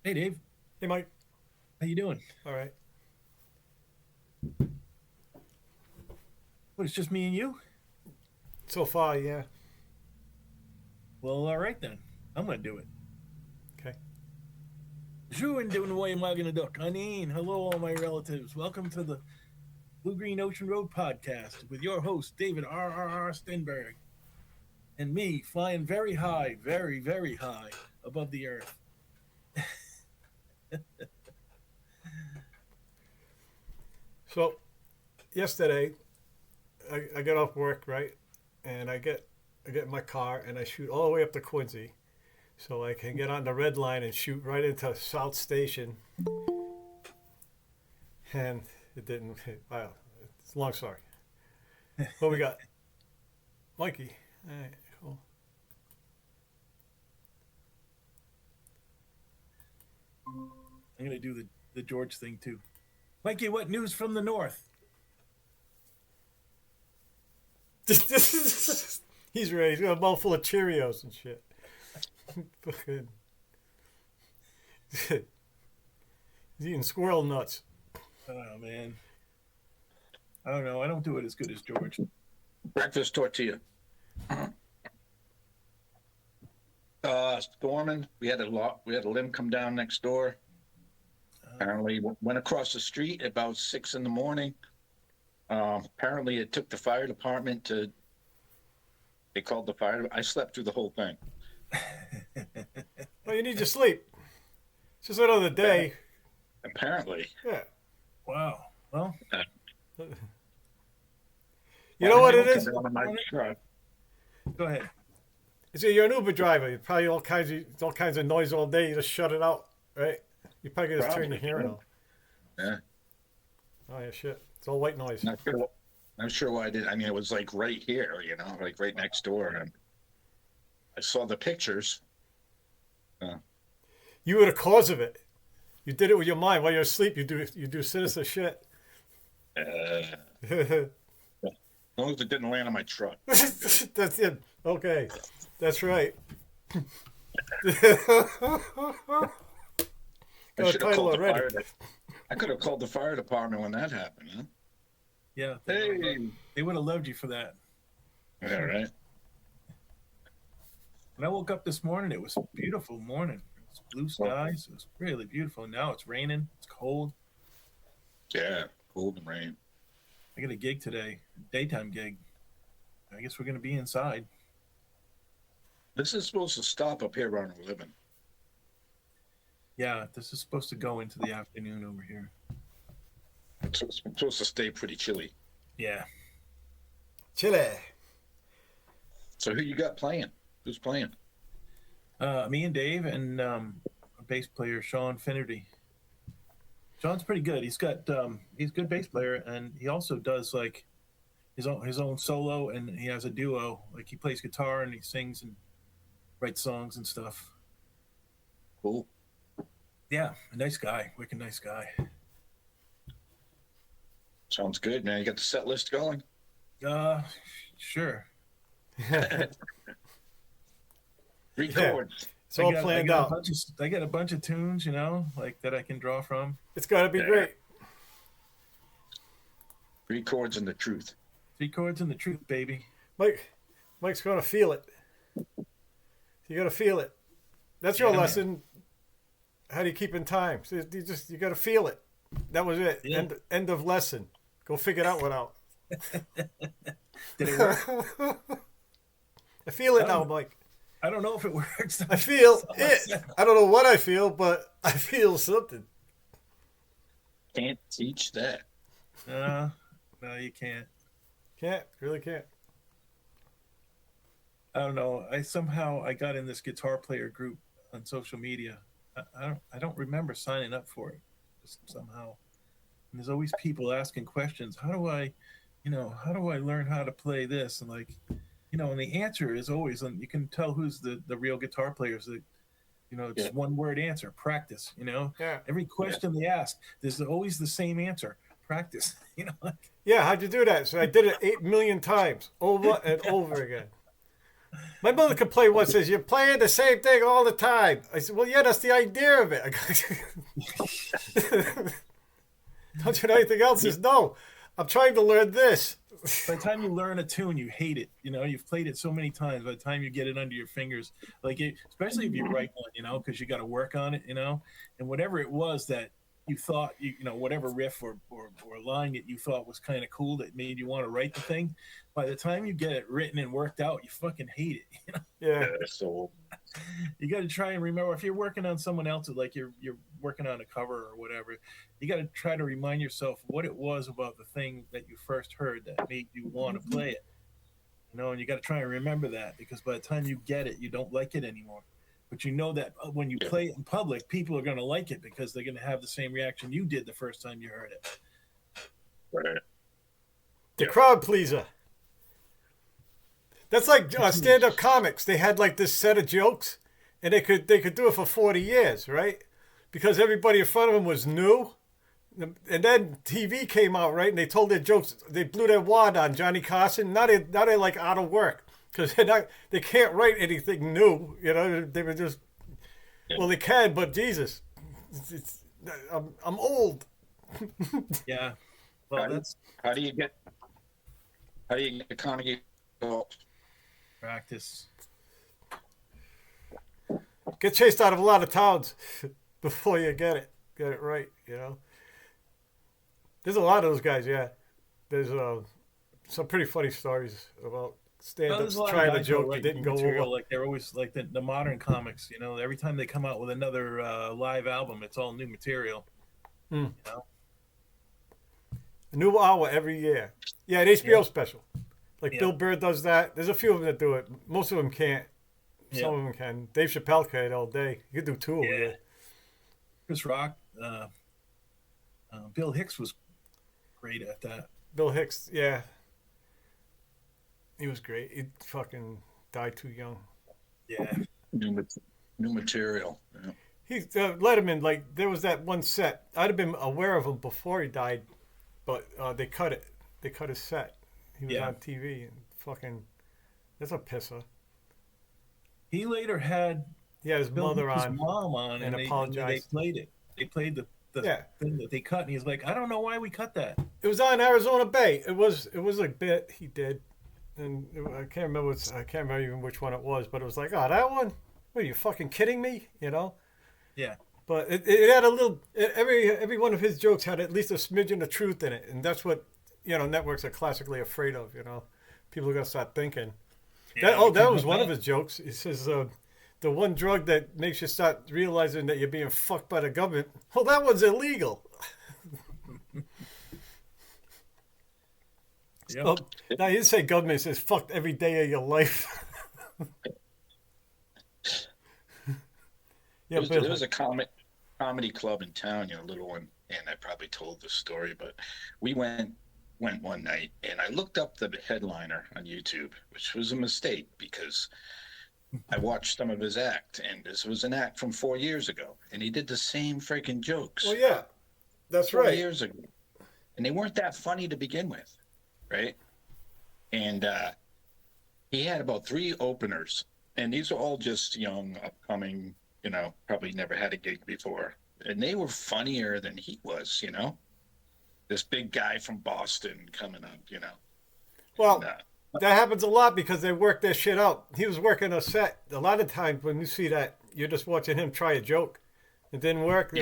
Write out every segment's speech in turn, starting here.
Hey Dave, Hey, Mike. how you doing? All right. What, it's just me and you? So far, yeah. Well, all right then. I'm gonna do it. Okay. Schön doing away Magna Duck. Aneen, hello all my relatives. Welcome to the Blue Green Ocean Road podcast with your host David R. Stenberg and me flying very high, very, very high above the earth. So, yesterday, I get off work, right? And I get in my car and I shoot all the way up to Quincy so I can get on the red line and shoot right into South Station. And it didn't. Wow. It's a long story. What we got? Mikey. All right, cool. I'm gonna do the George thing too. Mikey, what news from the north? He's ready. He's got a mouthful of Cheerios and shit. Fucking. He's eating squirrel nuts. Oh man, I don't know. I don't do it as good as George. Breakfast tortilla. Storming. We had a limb come down next door. Apparently, went across the street about 6 in the morning. Apparently, it took the fire department to. They called the fire. I slept through the whole thing. Well, you need your sleep. It's just another day. Apparently, Yeah. Wow. Well, uh, You know what people it come is? down on my truck. go ahead. It's you're an Uber driver. You probably all kinds of noise all day. You just shut it out, right? You probably just turn your Probably, hearing yeah. off. Yeah, Oh yeah, shit. It's all white noise. not sure why I did. I mean, it was like right here, like right next door, and I saw the pictures. Uh, You were the cause of it. You did it with your mind while you're asleep. You do sinister shit. as long as it didn't land on my truck. That's it. Okay, that's right. I Got a should have title called the already. fire. I could have called the fire department when that happened. Huh? Yeah, Hey, they would have loved you for that. yeah, right. When I woke up this morning, it was a beautiful morning. It was blue skies. It was really beautiful. Now it's raining. It's cold. Yeah, cold and rain. I got a gig today, daytime gig. I guess we're gonna be inside. This is supposed to stop up here around 11. Yeah, this is supposed to go into the afternoon over here. It's supposed to stay pretty chilly. Yeah. Chile. So who you got playing? Who's playing? Me and Dave and a bass player Sean Finnerty. Sean's pretty good. He's a good bass player, and he also does like his own solo, and he has a duo. Like he plays guitar and he sings and writes songs and stuff. Cool. Yeah, a nice guy, wicked nice guy. Sounds good, man. You got the set list going? Uh, sure. Three Yeah. chords. It's all planned out. I got a bunch of tunes, like that I can draw from. It's got to be Yeah. great. Three chords and the truth. Three chords and the truth, baby. Mike, Mike's gonna feel it. You gotta feel it. That's your Yeah, man. lesson. How do you keep in time? So you gotta feel it. That was it. Yeah. End of lesson. Go figure that one out. Did it work? I feel it I now, don't, Mike. I don't know if it works. I feel it. I don't know what I feel, but I feel something. Can't teach that. uh, no, you can't. Can't really can't. I don't know. I got in this guitar player group on social media. I don't remember signing up for it. Just somehow. And there's always people asking questions. How do I learn how to play this? And and the answer is always, and you can tell who's the real guitar players. That it's Yeah. one word answer: practice. Yeah. Every question they ask, there's always the same answer: practice. Yeah. How'd you do that? So I did it 8 million times, over and over again. My mother complained once, says, you're playing the same thing all the time. I said, well, yeah, that's the idea of it. Don't you know anything else? Says, no, I'm trying to learn this. By the time you learn a tune, you hate it. You know, you've played it so many times. By the time you get it under your fingers, like especially if you write one, you know, because you got to work on it, you know, and whatever it was that you thought, you know, whatever riff or line that you thought was kind of cool that made you want to write the thing, by the time you get it written and worked out, you fucking hate it. You know, Yeah. So you got to try and remember if you're working on someone else's, like you're working on a cover or whatever, you got to try to remind yourself what it was about the thing that you first heard that made you want to play it. You know, and you got to try and remember that, because by the time you get it, you don't like it anymore. But you know that when you play it in public, people are going to like it because they're going to have the same reaction you did the first time you heard it. right. The crowd pleaser. That's like stand-up comics. They had like this set of jokes, and they could do it for 40 years, right? Because everybody in front of them was new. And then TV came out, right? And they told their jokes. They blew their wad on Johnny Carson. Now they're like out of work because they can't write anything new. You know, they were just, well, they can, but Jesus, I'm old. Yeah. Well, that's How do you get Carnegie Hall? practice. Get chased out of a lot of towns before you get it right. You know, there's a lot of those guys. Yeah, there's some pretty funny stories about stand-ups trying a joke that didn't go over. Like they're always like the modern comics. You know, every time they come out with another live album, it's all new material. You know? A new hour every year. Yeah, an HBO special. Like Bill Burr does that. There's a few of them that do it. Most of them can't. Some of them can. Dave Chappelle can it all day. You could do two of them. Chris Rock, Bill Hicks was great at that. Bill Hicks, yeah. He was great. He fucking died too young. Yeah. New material. Yeah. He Letterman, like there was that one set. I'd have been aware of him before he died, but they cut it. They cut his set. He was on TV and fucking. That's a pisser. He later had his mother his on mom on, and they played it. They played the thing that they cut, and he's like, I don't know why we cut that. It was on Arizona Bay. It was a bit he did, and I can't remember even which one it was, but it was like, oh, that one. What are you fucking kidding me? You know. Yeah. But it had a little. Every one of his jokes had at least a smidgen of truth in it, and that's what networks are classically afraid of. You know, people are gonna start thinking. Yeah, that was one of his jokes. He says the one drug that makes you start realizing that you're being fucked by the government. Well, that one's illegal. Yep. Oh, now he didn't say government. He says fucked every day of your life. There was a comedy club in town, a little one, and I probably told this story, but we went one night, and I looked up the headliner on YouTube, which was a mistake because I watched some of his act, and this was an act from 4 years ago, and he did the same freaking jokes. Well, yeah, that's 4 right. years ago, and they weren't that funny to begin with, right? And he had about 3 openers, and these are all just young, upcoming, probably never had a gig before, and they were funnier than he was, this big guy from Boston coming up, Well, that happens a lot because they work their shit out. He was working a set. A lot of times when you see that, you're just watching him try a joke. It didn't work.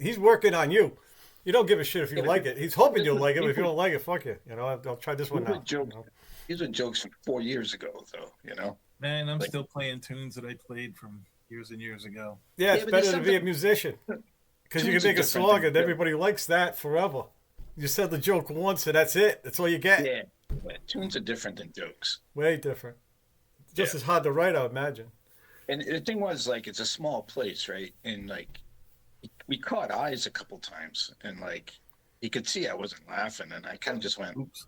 He's working on you. You don't give a shit if you like it. He's hoping you'll like it, but if you don't like it, fuck you. I'll try this one now. These are jokes from 4 years ago, though, Man, I'm still playing tunes that I played from years and years ago. Yeah, it's better to be a musician. Because you can make a song and everybody likes that forever. You said the joke once and that's it. That's all you get. Yeah. Tunes are different than jokes. Way different. Just as hard to write, I imagine. And the thing was, it's a small place, right? And, we caught eyes a couple times. And, he could see I wasn't laughing. And I kind of just went, oops.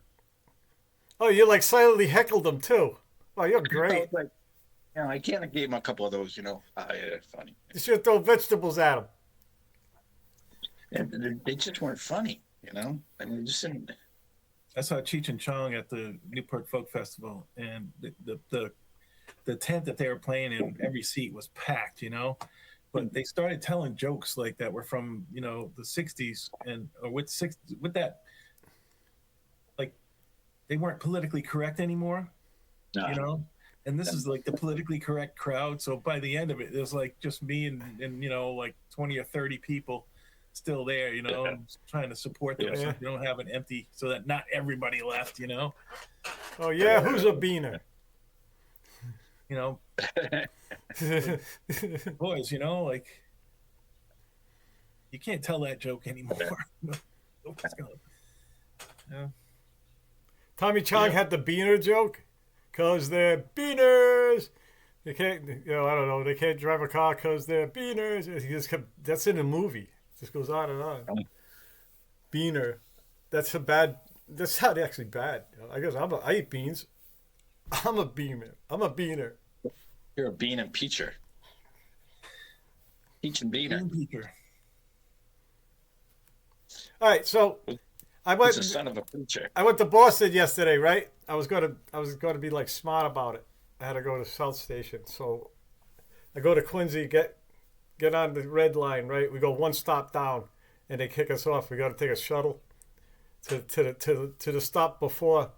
Oh, you, silently heckled them, too. Oh, you're great. I kind of gave him a couple of those, funny. You should throw vegetables at them. And they just weren't funny, I mean, just didn't. I saw Cheech and Chong at the Newport Folk Festival, and the the tent that they were playing in, every seat was packed, you know. But they started telling jokes like that were from, you know, the '60s, and or with that, like, they weren't politically correct anymore, No. you know. And this is like the politically correct crowd. So by the end of it, it was like just me and you know, like 20 or 30 people still there, you know, Yeah. trying to support them, so Yeah. you don't have an empty, so that not everybody left, you know. Oh yeah, who's a beaner? You know, boys, you know, like, you can't tell that joke anymore. Nobody's gonna, yeah. Tommy Chong Yeah. had the beaner joke, cause they're beaners. They can't, you know, I don't know. They can't drive a car cause they're beaners. He just kept, that's in the movie. It just goes on and on. Beaner, that's a bad. That's not actually bad. I guess I eat beans. I'm a beaner. I'm a beaner. You're a bean and peacher. Peach and beaner. Bean Peeker. All right, so I He's went. the son of a preacher. I went to Boston yesterday, right? I was gonna be like smart about it. I had to go to South Station, so I go to Quincy, get on the red line, right? We go one stop down, and they kick us off. We got to take a shuttle to the stop before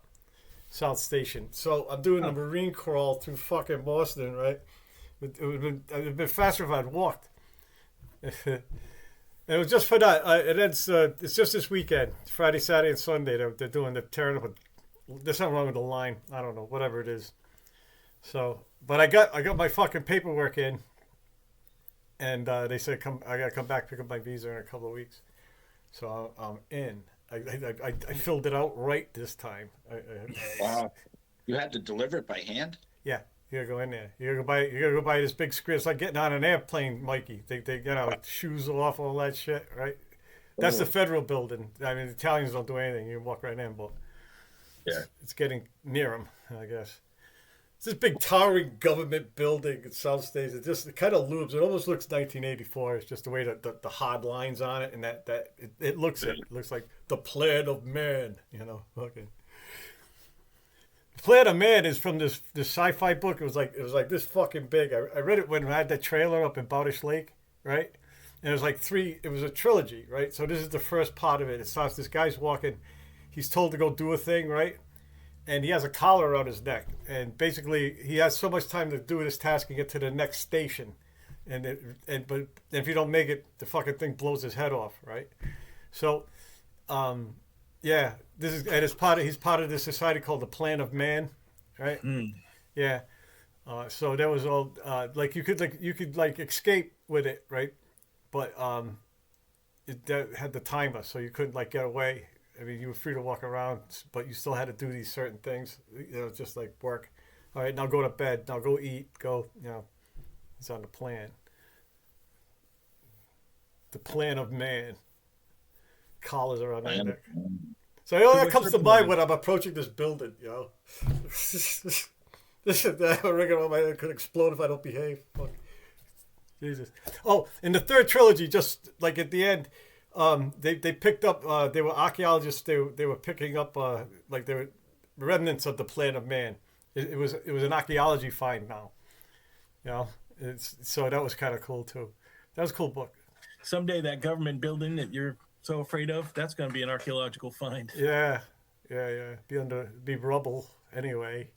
South Station. So I'm doing a marine crawl through fucking Boston, right? It'd been faster if I'd walked. And it was just for that. It ends. It's just this weekend. It's Friday, Saturday, and Sunday. They're doing the tearing up. There's something wrong with the line. I don't know. Whatever it is. So, but I got my fucking paperwork in, and they said I gotta come back pick up my visa in a couple of weeks. So I'm in. I filled it out right this time. Wow. You had to deliver it by hand? Yeah, you gotta go in there. You gotta go buy this big screen. It's like getting on an airplane, Mikey. They you know, shoes off, all that shit, right? That's the federal building. I mean, the Italians don't do anything. You can walk right in, but Yeah. it's getting near them, I guess. It's this big towering government building in South States. It kind of loops. It almost looks 1984. It's just the way that the hard lines on it, and it looks it. It looks like the plan of man, you know. Okay. The plan of man is from this sci-fi book. It was like this fucking big. I read it when I had that trailer up in Bowdish Lake, right? And it was like it was a trilogy, right? So this is the first part of it. It starts, this guy's walking, he's told to go do a thing, right? And he has a collar around his neck. And basically he has so much time to do this task and get to the next station. But if you don't make it, the fucking thing blows his head off, right? So, yeah, he's part of this society called the Plan of Man, right? Yeah. So there was all you could escape with it, right? But that had the timer, so you couldn't like get away. I mean, you were free to walk around, but you still had to do these certain things. You know, just like work. All right, now go to bed. Now go eat. Go. You know, it's on the plan. The plan of man. Collars around my neck. So all that comes to mind when I'm approaching this building. You know, this is that ring around my head could explode if I don't behave. Fuck. Jesus. Oh, in the third trilogy, just like at the end. They picked up. They were archaeologists. They were picking up like they were remnants of the Plan of Man. It was an archaeology find now. You know, so that was kind of cool too. That was a cool book. Someday that government building that you're so afraid of, that's going to be an archaeological find. Yeah. Be rubble anyway.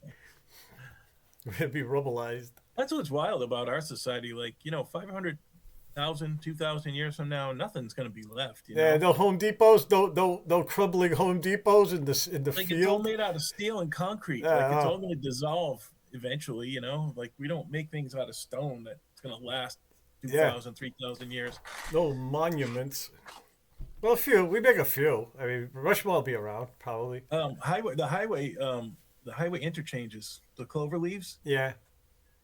It'd be rubbleized. That's what's wild about our society. Like, you know, 500,000, 2,000 years from now, nothing's going to be left. You Yeah, know? no Home Depots, no crumbling Home Depots in the Like, it's all field. made out of steel and concrete. Yeah, Like, it's wow. all going to dissolve eventually, you know? Like, we don't make things out of stone that's going to last 2,000, 3,000 years. No monuments. Well, a few. We make a few. I mean, Rushmore will be around probably. The highway interchanges, the clover leaves, Yeah.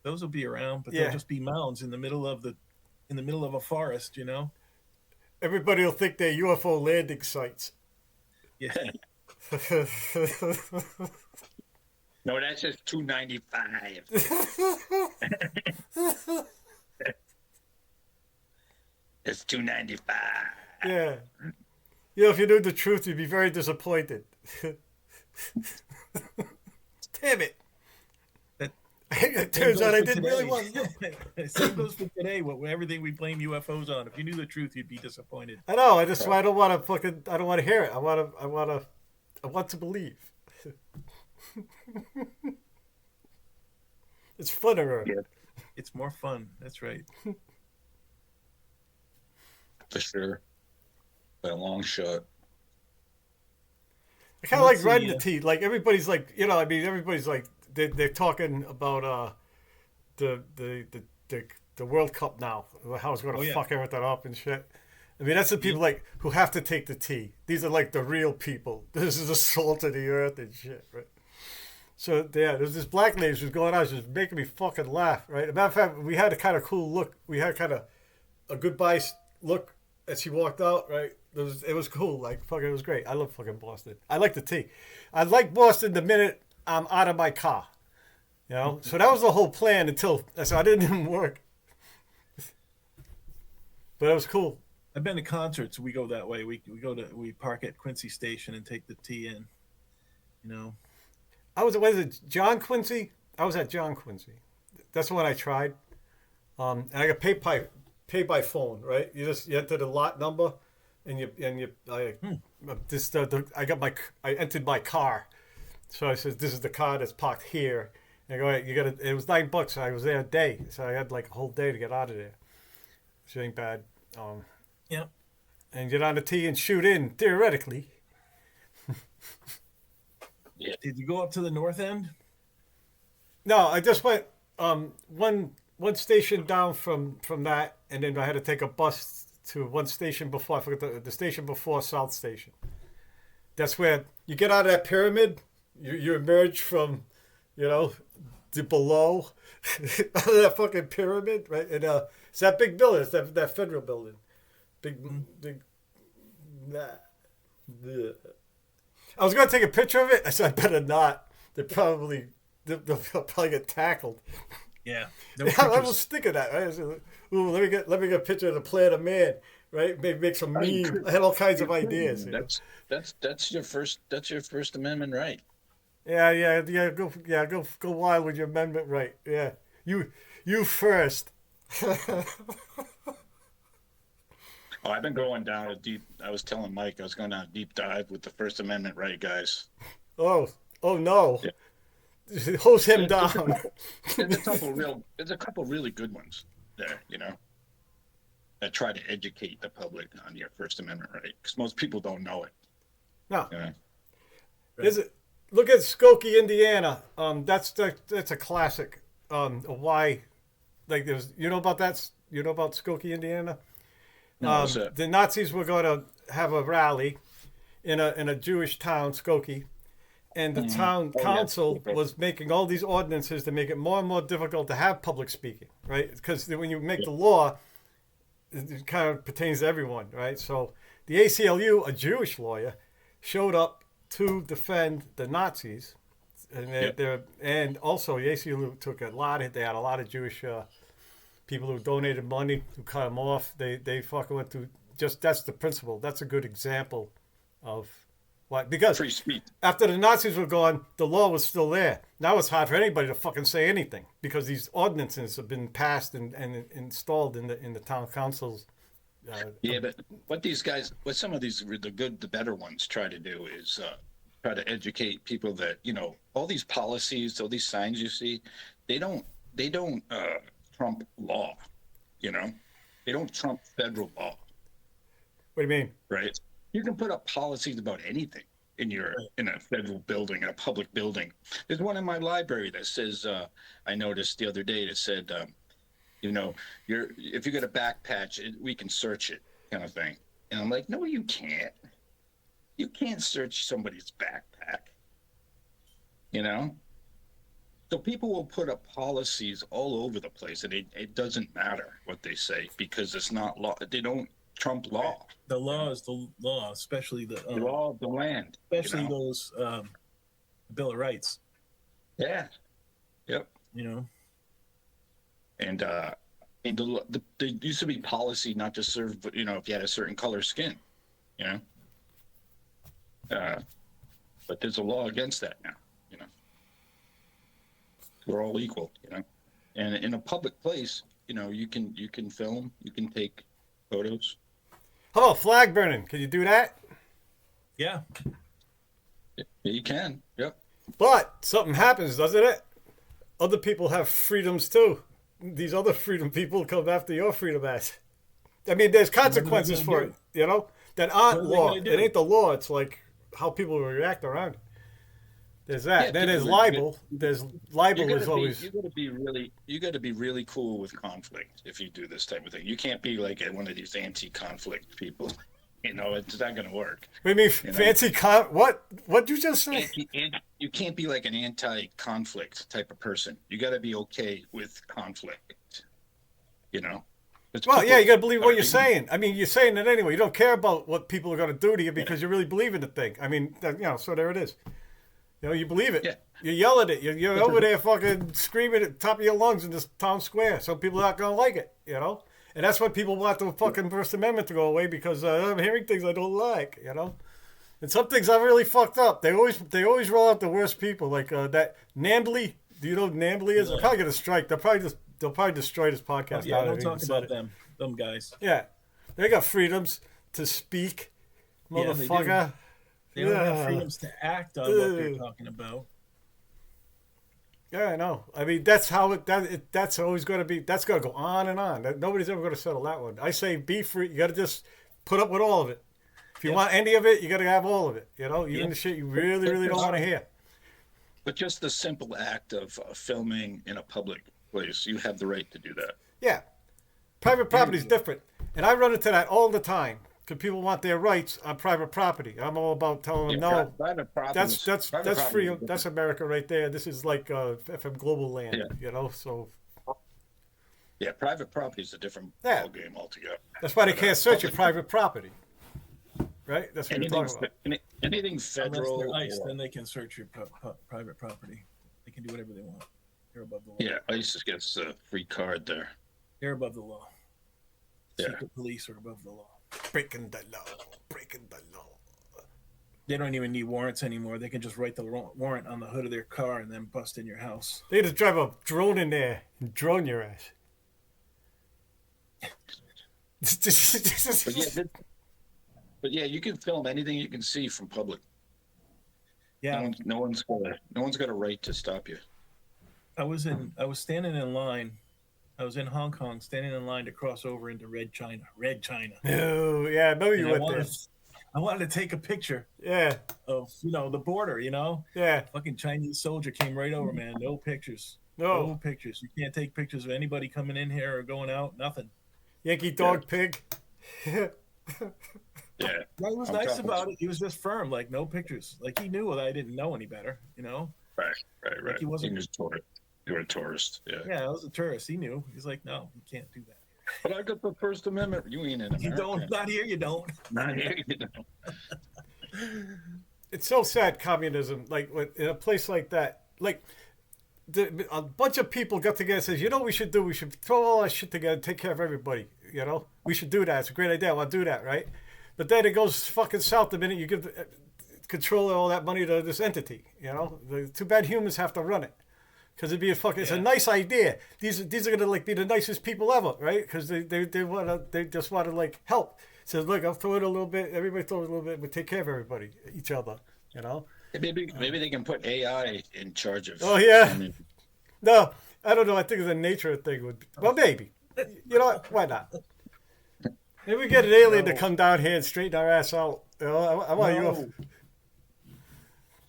those will be around, but Yeah. they'll just be mounds in the middle of a forest, you know? Everybody will think they're UFO landing sites. Yeah. No, that's just 295. It's 295. Yeah. You know, if you knew the truth, you'd be very disappointed. Damn it. It Same turns goes out I for didn't really today. want. Same goes for today. What everything we blame UFOs on. If you knew the truth, you'd be disappointed. I know. I don't want to fucking. I don't want to hear it. I want to believe. It's funner. Yeah, It's more fun. That's right. for sure. By a long shot. I kind of Let's like riding see, the T. Like everybody's like, I mean, everybody's like, they're talking about the the the the World Cup now, how it's going to Oh, yeah. fuck everything up and shit. I mean, that's the people like who have to take the T. These are like the real people. This is the salt of the earth and shit, right? So yeah, there's this black lady who's going on. She was making me fucking laugh, right? As a matter of fact, we had a kind of cool look. We had kind of a goodbye look as she walked out, right? It was cool. Like fucking, it was great. I love fucking Boston. I like the T. I like Boston the minute I'm out of my car. You know, so that was the whole plan until so I didn't even work. But it was cool. I've been to concerts. We go that way. We park at Quincy Station and take the T in. You know. Was it John Quincy? I was at John Quincy. That's the one I tried. And I got paid by phone, right? You enter the lot number, and I entered my car. So I said, this is the car that's parked here. And I go, you got it was $9. I was there a day, so I had like a whole day to get out of there. Which ain't bad. Yeah. And get on the tee and shoot in theoretically. Did you go up to the north end? No, I just went one station down from that, and then I had to take a bus to one station before. I forgot the station before South Station. That's where you get out of that pyramid. You emerge from, the below out of that fucking pyramid, right? And it's that big building. It's that federal building. Big. I was gonna take a picture of it. I said I better not. They'll probably get tackled. Yeah. I was thinking that. Right? I said, ooh, let me get a picture of the Planet of Man. Right? Maybe make some meme. I had all kinds of ideas. That's your First Amendment right. Yeah. Go wild with your amendment, right? Yeah, you first. Oh, I've been going down a deep. I was telling Mike I was going down a deep dive with the First Amendment right, guys. Oh no. Yeah. Hose him down. There's a couple really good ones there, that try to educate the public on your First Amendment right, because most people don't know it. No. Right. Look at Skokie, Indiana. That's a classic. Why? Like there's, about that? You know about Skokie, Indiana? No, The Nazis were going to have a rally in a Jewish town, Skokie, and the town council was making all these ordinances to make it more and more difficult to have public speaking, right? Because when you make the law, it kind of pertains to everyone, right? So the ACLU, a Jewish lawyer, showed up to defend the Nazis, and also the ACLU took they had a lot of Jewish people who donated money, who cut them off. They fucking went through. That's the principle. That's a good example of why. Because free speech. after the Nazis were gone, the law was still there. Now it's hard for anybody to fucking say anything because these ordinances have been passed and installed in the town councils. Yeah, but what some of these the better ones try to do is try to educate people that all these policies, all these signs you see, they don't trump law, they don't trump federal law. What do you mean? Right? You can put up policies about anything in a federal building, in a public building. There's one in my library that says, I noticed the other day that said, if you get a back patch, we can search it, kind of thing. And I'm like, no, you can't. You can't search somebody's backpack. So people will put up policies all over the place, and it doesn't matter what they say because it's not law. They don't trump law. The law is the law, especially the law of the land. especially those Bill of Rights. Yeah. Yep. And there used to be policy not to serve, if you had a certain color skin, but there's a law against that now, we're all equal, you know. And in a public place, you know, you can film, you can take photos. Oh, flag burning. Can you do that? Yeah. You can. Yep. But something happens, doesn't it? Other people have freedoms too. These other freedom people come after your freedom act. I mean, there's consequences for it, you know? That aren't What are they law. gonna do? It ain't the law. It's like how people react around it. There's that. Yeah, Then there's people- libel. There's libel is always. You got to be really cool with conflict if you do this type of thing. You can't be like one of these anti-conflict people. You know, it's not going to work. What do you mean You know? fancy con? What? What'd you just say? You can't be like an anti-conflict type of person. You got to be okay with conflict. You know. It's Well, people- yeah, you got to believe what you're saying. I mean, you're saying it anyway. You don't care about what people are going to do to you because you really believe in the thing. I mean, so there it is. You know, you believe it. Yeah. You yell at it. You're over there fucking screaming at the top of your lungs in this town square. Some people are not going to like it, you know? And that's why people want the fucking First Amendment to go away because I'm hearing things I don't like, you know? And some things are really fucked up. They always roll out the worst people. Like that Nambly. Do you know who Nambly is? They're probably going to strike. They'll probably destroy this podcast. Yeah, now that don't I talk even said about it. them guys. Yeah. They got freedoms to speak, Yeah, they do. motherfucker. They don't have Yeah. freedoms to act on what they're Ugh. talking about. Yeah, I know. I mean, that's how that's always going to be. That's going to go on and on. Nobody's ever going to settle that one. I say be free. You got to just put up with all of it. If you Yep. want any of it, you got to have all of it. You know, even Yep. the shit you really, really don't want to hear. But just the simple act of filming in a public place, you have the right to do that. Yeah, private property is different, and I run into that all the time because people want their rights on private property. I'm all about telling them no. Private property That's is- private free. property is That's America right there. This is like FM Global land. Yeah. You know, so Yeah, private property is a different Yeah. ballgame altogether. that's why they can't search your public- private property. Right? That's what you're Anything, talking about. anything Unless federal. they're ICE, or- then they can search your private property. They can do whatever they want. They're above the law. yeah, ICE gets a free card there. They're above the law. Yeah. Secret police are above the law. Breaking the law. Breaking the law. They don't even need warrants anymore. They can just write the warrant on the hood of their car and then bust in your house. They just drive a drone in there and drone your ass. But yeah, you can film anything you can see from public. Yeah, No one's got a right to stop you. I was standing in line. I was in Hong Kong, standing in line to cross over into Red China. Red China. No, yeah, I know you And went there. I wanted to take a picture Yeah, of the border. yeah. Fucking Chinese soldier came right over, man. No pictures. No, No pictures. You can't take pictures of anybody coming in here or going out. Nothing. Yankee dog pig. Yeah, He was I'm nice talking- about it. He was just firm, like no pictures. Like he knew that I didn't know any better. right. he wasn't- You're a tourist. Yeah. Yeah, I was a tourist. He knew. He's like, no, you can't do that. But I got the First Amendment. You ain't in America. You don't. Not here. You don't. Not here, you don't. It's so sad, communism. Like in a place like that, like a bunch of people got together and says, you know what we should do? We should throw all our shit together and take care of everybody. You know, we should do that. It's a great idea. I want to do that, right? But then it goes fucking south the minute you give control of all that money to this entity. You know, too bad humans have to run it. Because it'd be it's a Yeah. nice idea. These are gonna like be the nicest people ever, right? Because they just want to like help. So look, I'll throw it a little bit. Everybody throw it a little bit. We take care of everybody, each other. You know. Maybe they can put AI in charge of. Oh, yeah. I mean, No, I don't know. I think the nature thing would. Well, maybe. You know what? Why not? Maybe we get an alien to No. come down here and straighten our ass out. You know, I want No.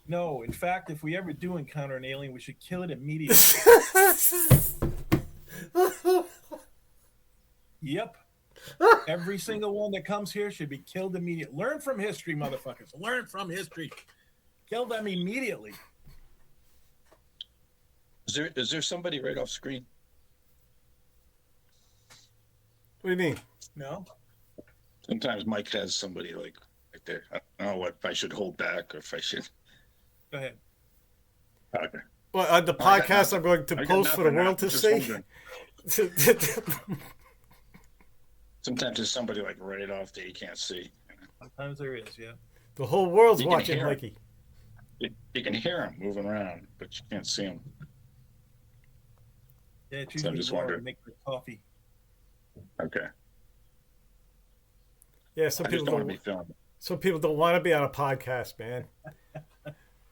No, in fact, if we ever do encounter an alien, we should kill it immediately. Yep. Every single one that comes here should be killed immediately. Learn from history, motherfuckers. Learn from history. Kill them immediately. is there somebody right off screen? What do you mean? No? Sometimes Mike has somebody like right there. I don't know what if I should hold back or if I should. Go ahead. Okay. Well, on the I got podcast, nothing. I'm going to I got post for the nothing now. world to Just see. wondering. Sometimes there's somebody like right off that you can't see. Sometimes there is, yeah. The whole world's You can watching, hear 'em. Mikey. You can hear them moving around, but you can't see them. Yeah, it's So I'm usually just Laura wondering. make the coffee. Okay. Yeah, some I just people don't want to don't. be filmed. Some people don't want to be on a podcast, man.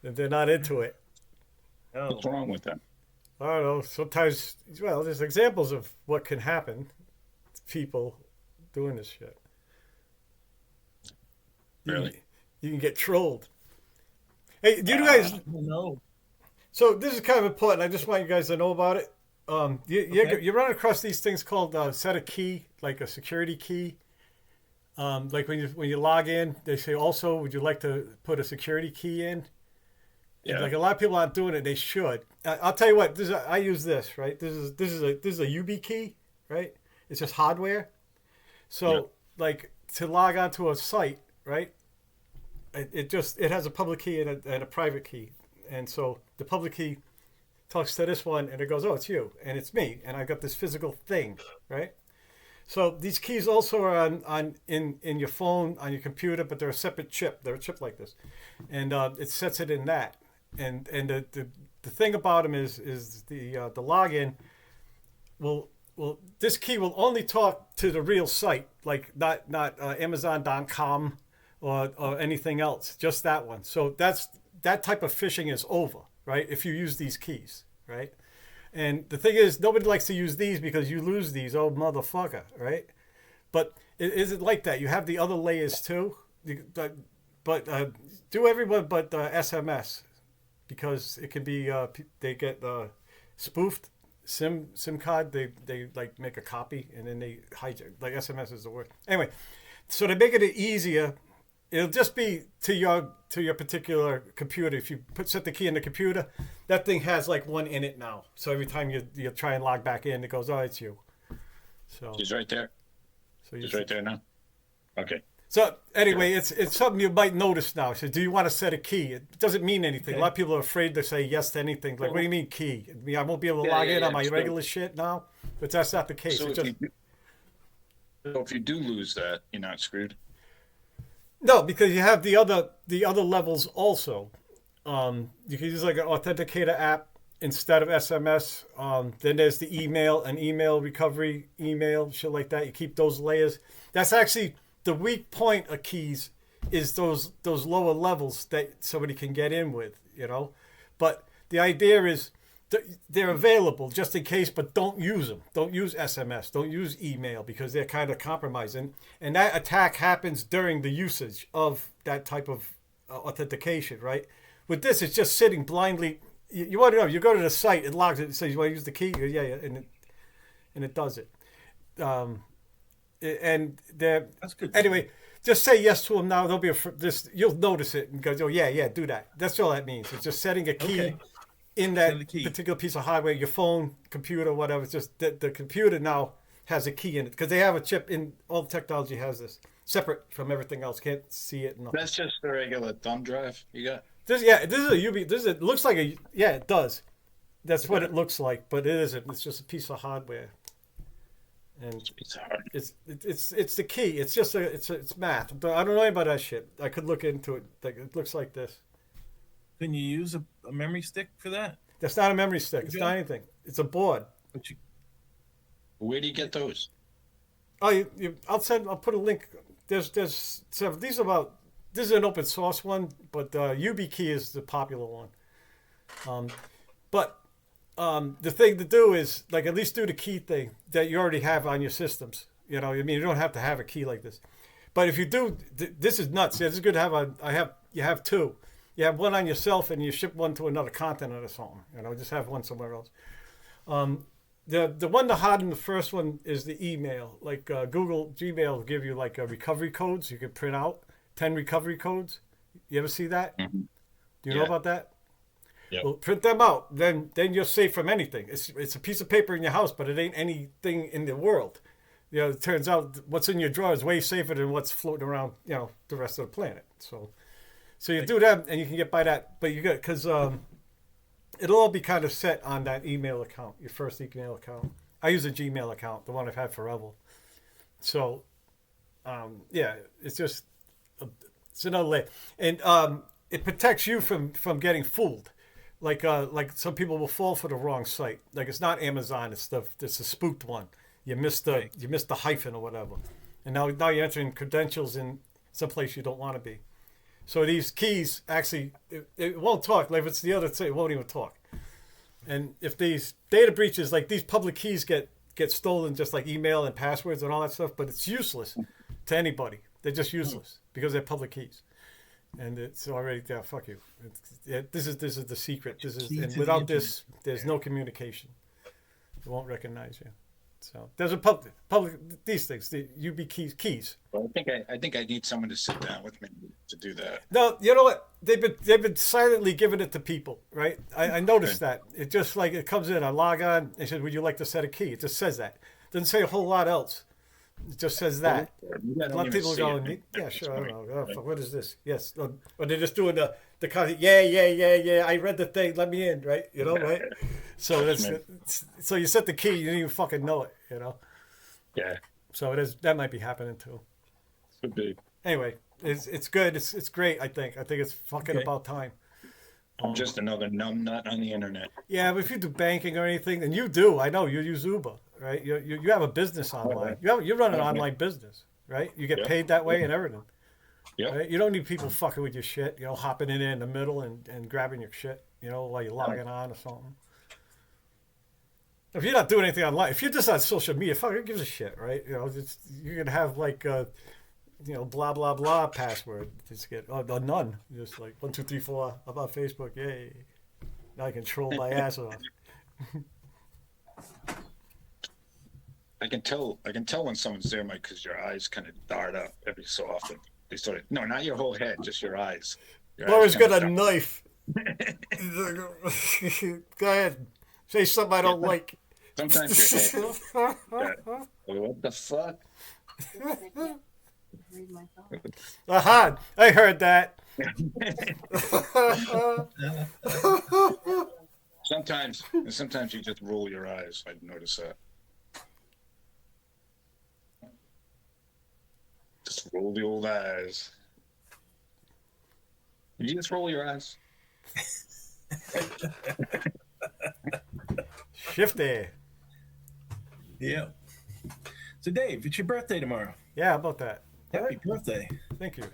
They're not into it. Oh, What's wrong with them? I don't know. Sometimes, well, there's examples of what can happen to people doing this shit. Really? You can get trolled. Hey, do you guys? no. So this is kind of important. I just want you guys to know about it. Okay. You run across these things called set a key, like a security key. Like when you log in, they say also, would you like to put a security key in? Yeah. Like a lot of people aren't doing it. They should. I'll tell you what. I use this, right. This is a UB key, right. It's just hardware. So Yeah. like to log onto a site, right. It has a public key and a private key, and so the public key talks to this one, and it goes, oh, it's you, and it's me, and I got this physical thing, right. So these keys also are in your phone, on your computer, but they're a separate chip. They're a chip like this, and it sets it in that. And the thing about them is the login will this key will only talk to the real site, like not Amazon.com or anything else, just that one. So that type of phishing is over, right? If you use these keys, right? And the thing is, nobody likes to use these because you lose these, oh motherfucker, right? But it isn't like that. You have the other layers too, but do everyone but SMS, because it can be they get spoofed SIM card. They like make a copy and then they hijack. Like SMS is the word. Anyway, so to make it easier, it'll just be to your particular computer. If you set the key in the computer, that thing has like one in it now. So every time you try and log back in, it goes, oh, it's you. So He's right there. so He's right there now. Okay. So anyway, it's something you might notice now. So do you want to set a key? It doesn't mean anything. Okay. A lot of people are afraid to say yes to anything. Like, what do you mean key? I mean, I won't be able to log in on my So- regular shit now. But that's not the case. So It if, just, if you do lose that, you're not screwed. no, because you have the other levels also. You can use like an authenticator app instead of SMS. Then there's the an email recovery email, shit like that. You keep those layers. That's actually the weak point of keys, is those lower levels that somebody can get in with, you know. But the idea is they're available just in case, but don't use them. Don't use SMS. Don't use email, because they're kind of compromised. And that attack happens during the usage of that type of authentication, right? With this, it's just sitting blindly. You want to know, you go to the site, it logs it, it says, you want to use the key? You go, yeah, and it does it. And they're, That's good. anyway, just say yes to them now. They'll be you'll notice it and go, oh yeah, do that. That's all that means. It's just setting a key Okay. in that Send the key. particular piece of hardware, your phone, computer, whatever. It's just that the computer now has a key in it, because they have a chip in. All the technology has this, separate from everything else. Can't see it. That's just the regular thumb drive you got. This is a UB. It looks like a, yeah, it does. That's what it looks like, but it isn't. It's just a piece of hardware, and It's hard. it's the key. It's just it's math. But I don't know about that shit. I could look into it. Like, it looks like this. Can you use a memory stick for that? That's not a memory stick. It's Yeah. not anything. It's a board. But you, Where do you get those? Oh, I'll put a link. There's several. This is an open source one, but YubiKey is the popular one. But the thing to do is, like, at least do the key thing that you already have on your systems. You know, I mean, you don't have to have a key like this. But if you do, this is nuts. Yeah, this is good to have you have two. You have one on yourself and you ship one to another continent or something. You know, just have one somewhere else. The one to harden the first one is the email. Like Google Gmail will give you like recovery codes you can print out. 10 recovery codes. You ever see that? Mm-hmm. Do you know Yeah. about that? Yep. Well, print them out. Then you're safe from anything. It's a piece of paper in your house, but it ain't anything in the world. You know, it turns out what's in your drawer is way safer than what's floating around, you know, the rest of the planet. So you do that, and you can get by that. But you got, because it'll all be kind of set on that email account, your first email account. I use a Gmail account, the one I've had forever. So, yeah, it's just it's another layer, and it protects you from getting fooled. like some people will fall for the wrong site. Like it's not Amazon. It's a spooked one. Right. You missed the hyphen or whatever, and now you're entering credentials in someplace you don't want to be. So these keys actually it won't talk. Like if it's the other thing, it won't even talk. And if these data breaches, like these public keys get stolen, just like email and passwords and all that stuff, but it's useless to anybody. They're just useless because they're public keys. And it's already fuck you. This is the secret. This is, Key and to the without this, there's no communication. It won't recognize you. So there's a public these things. The UB keys. Well, I think I need someone to sit down with me to do that. No, you know what? They've been silently giving it to people, right? I noticed that. It just like it comes in. I log on. They said, "Would you like to set a key?" It just says that. It doesn't say a whole lot else. It just says that. You A don't lot of even people see go, it. "Yeah, sure, I don't know. Oh, what is this?" Yes, or they're just doing the kind of yeah. I read the thing. Let me in, right? You know, right? So so you set the key. You didn't even fucking know it, you know. Yeah, So it is that might be happening too. could be. Anyway, it's good. It's great. I think it's fucking Okay. about time. I'm just another numbnut on the internet. Yeah, but if you do banking or anything, and you do, I know you use Uber, right? You have a business online. You run an online business, right? You get Yeah. paid that way and everything. Yep. Right? You don't need people fucking with your shit, you know, hopping in there in the middle and grabbing your shit, you know, while you're logging on or something. If you're not doing anything online, if you're just on social media, fuck, who gives a shit, right? You know, you can have like, blah blah blah password. Just get none. Just like 1 2 3 4 about Facebook. Yay! Now I can troll my ass off. I can tell when someone's there, Mike, because your eyes kind of dart up every so often. They sort of no, not your whole head, just your eyes. Your Laura's eyes got a kinda knife. Go ahead. Say something I don't like. Sometimes your head. Yeah. What the fuck? Read my thoughts. Aha! I heard that. Sometimes you just roll your eyes. I notice that. Just roll the old eyes. Did you just roll your eyes? Shifty. Yeah. So Dave, it's your birthday tomorrow. Yeah, how about that? Happy birthday. Thank you.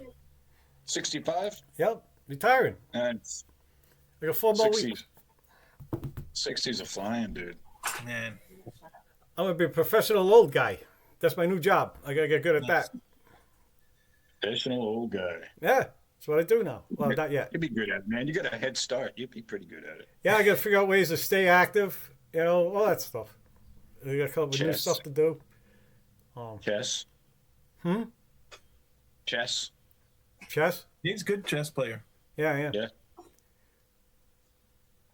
65 Yep, retiring. and I got 4 more 60s. weeks. 60s are flying, dude. Man. I'm gonna be a professional old guy. That's my new job. I gotta get good at that. Traditional old guy. Yeah, that's what I do now. Well, not yet. You'd be good at it, man. You got a head start. You'd be pretty good at it. Yeah, I gotta figure out ways to stay active. You know, all that stuff. I gotta come up with new Chess. stuff to do. Chess. Hmm? Chess. Chess? He's a good chess player. Yeah. Yeah.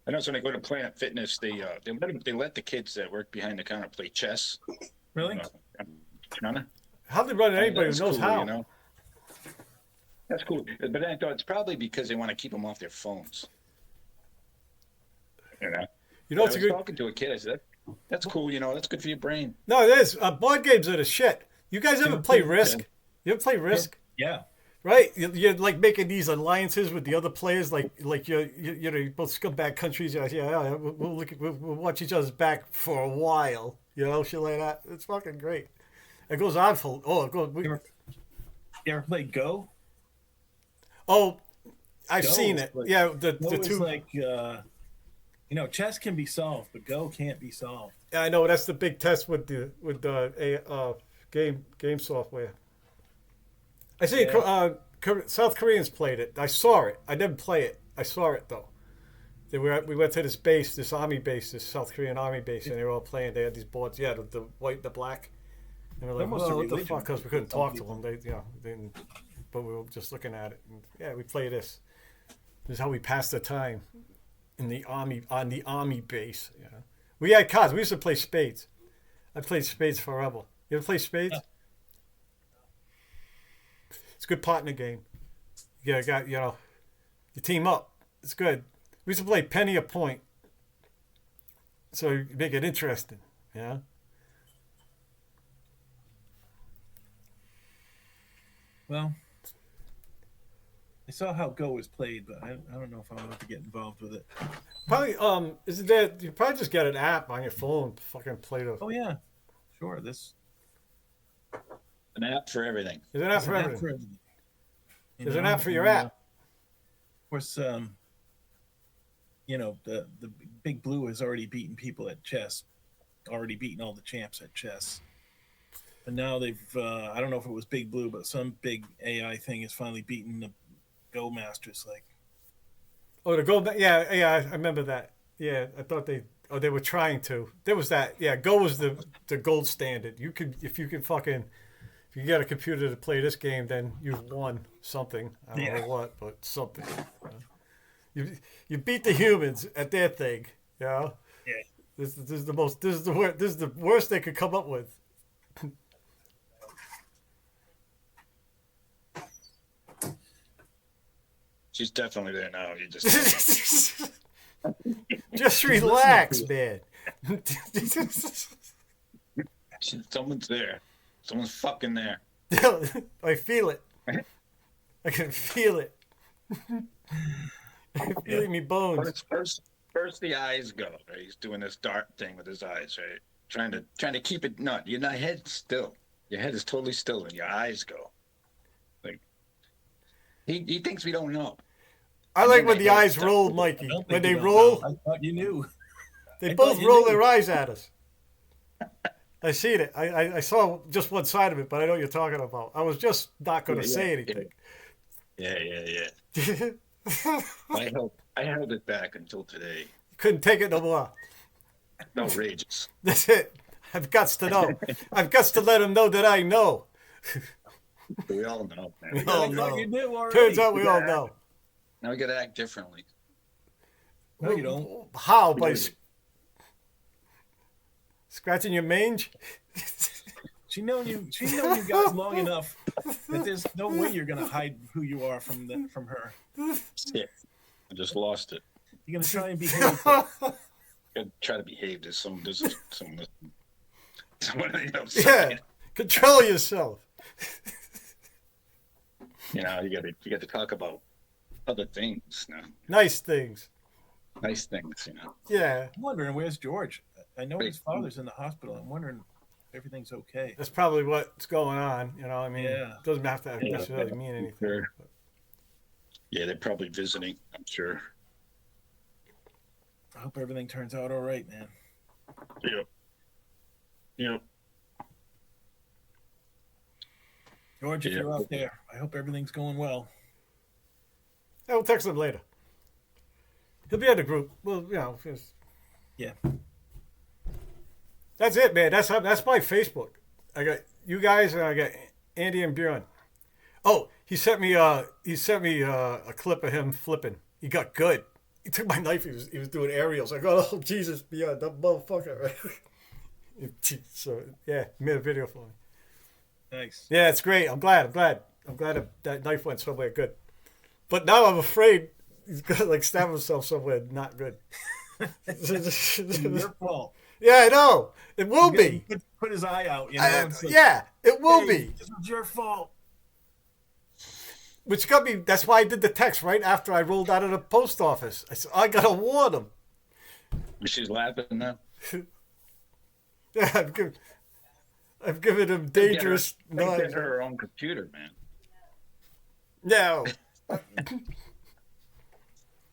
I know when they go to Planet Fitness, they let the kids that work behind the counter play chess. Really? Kinda. How they run anybody That's who knows cool, how? You know? That's cool. But I thought it's probably because they want to keep them off their phones. You know? You know, I it's a was good. talking to a kid. I said, that's cool. You know, that's good for your brain. No, it is. Board games are the shit. You guys ever play Risk? You ever play Risk? Yeah. Right? You're like making these alliances with the other players, like you're both scumbag countries. Yeah. We'll watch each other's back for a while. You know, shit like that. It's fucking great. It goes on for it goes. You ever play Go? Oh, I've Go seen is it. like- Yeah, Go the is two. like, chess can be solved, but Go can't be solved. I know that's the big test with the game software. I see South Koreans played it. I saw it. I didn't play it. I saw it though. We went to this base, this army base, this South Korean army base, and they were all playing. They had these boards, yeah, the white, and the black. And we're like, Almost a well, what the religion fuck? Because we couldn't for some talk to them. But we were just looking at it. And, yeah, we play this. This is how we pass the time in the army on the army base. You know? We had cards. We used to play spades. I played spades forever. You ever play spades? Yeah. It's a good partner game. You team up. It's good. We used to play penny a point. So you make it interesting. Yeah. Well, I saw how Go was played, but I don't know if I'm about to get involved with it. Probably isn't that you probably just get an app on your phone to fucking play the. Oh yeah, sure. This An app for everything. There's an app is for an app everything. for everything. You There's an know, app for your and, app. Of course, the Big Blue has already beaten people at chess, already beaten all the champs at chess. And now they've I don't know if it was Big Blue, but some big AI thing has finally beaten the Go masters. Like, Oh, the gold. Yeah, yeah, I remember that. Yeah, I thought they were trying to. There was that. Yeah, Go was the gold standard. You could if you get a computer to play this game, then you've won something. I don't know what, but something. You beat the humans at their thing. You know? yeah, This is the most. This is the worst they could come up with. She's definitely there now. You just Just relax, man. someone's there. Someone's fucking there. I feel it. I can feel it. I feel it in my bones. First the eyes go. Right? He's doing this dart thing with his eyes, right? Trying to keep it not. Your head's still. Your head is totally still, and your eyes go. Like he thinks we don't know. I like when they the go, eyes stop. roll, I Mikey. don't think When they you don't roll, know. I thought you knew. they I both thought you roll knew. their eyes at us. I seen it. I saw just one side of it, but I know what you're talking about. I was just not going to say anything. Yeah. I held it back until today. Couldn't take it no more. Outrageous. That's it. I've got to know. I've got to let them know that I know. We all know, man. We We all I gotta, thought know. you knew already. Turns out we all know. now we got to act differently. No, you don't. How? By scratching your mange? She known you guys long enough that there's no way you're gonna hide who you are from her. Shit. I just lost it. You're gonna try and behave. Gotta try to behave. Someone Yeah. saying, Control yourself. you got to talk about other things now. Nice things. Nice things, Yeah. I'm wondering where's George. I know his father's in the hospital. I'm wondering if everything's okay. That's probably what's going on. You know, I mean, Yeah. it doesn't have to Yeah. necessarily mean anything. Sure. Yeah, they're probably visiting, I'm sure. I hope everything turns out all right, man. Yep. George, if Yeah. you're out there, I hope everything's going well. Yeah, we'll text him later. He'll be at the group. Well, Yeah. That's it, man. That's my Facebook. I got you guys, and I got Andy and Bjorn. Oh, he sent me a clip of him flipping. He got good. He took my knife. He was doing aerials. I go, oh Jesus, Bjorn, that motherfucker. So yeah, he made a video for me. Nice. Yeah, it's great. I'm glad that knife went somewhere good. But now I'm afraid he's gonna like stab himself somewhere not good. It's your fault. Yeah, I know. It will be. Put his eye out, you know. It's like, Yeah, it will hey, be. This was your fault. Which got me. That's why I did the text right after I rolled out of the post office. I said, I gotta warn him. She's laughing now. Yeah, I've given him dangerous. Get her own computer, man. No.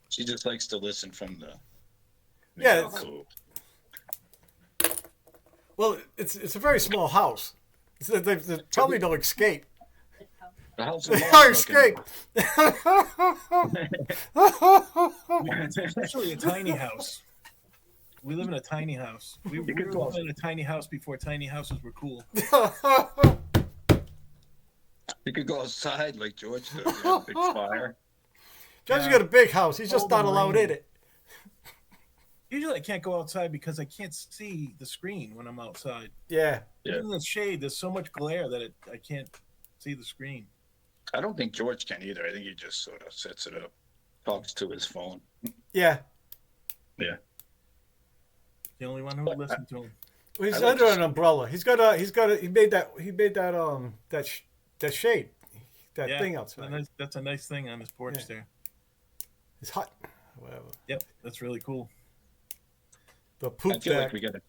She just likes to listen from the. Yeah, Oh, cool. Well, it's a very small house. There's probably no escape. The house is No long escape. It's actually a tiny house. We live in a tiny house. We were living in a tiny house before tiny houses were cool. You could go outside like George does. You have a big fire. John's got a big house. He's just not allowed in it. Usually I can't go outside because I can't see the screen when I'm outside. Yeah. Yeah. Even in the shade, there's so much glare that I can't see the screen. I don't think George can either. I think he just sort of sets it up, talks to his phone. Yeah. Yeah. The only one who would listen to him. Well, he's I like under this. an umbrella. He made that shade. that Yeah, thing that's a outside. that's a nice thing on his porch Yeah. there. It's hot. Whatever. Yep, that's really cool. The I poop feel like deck. we gotta.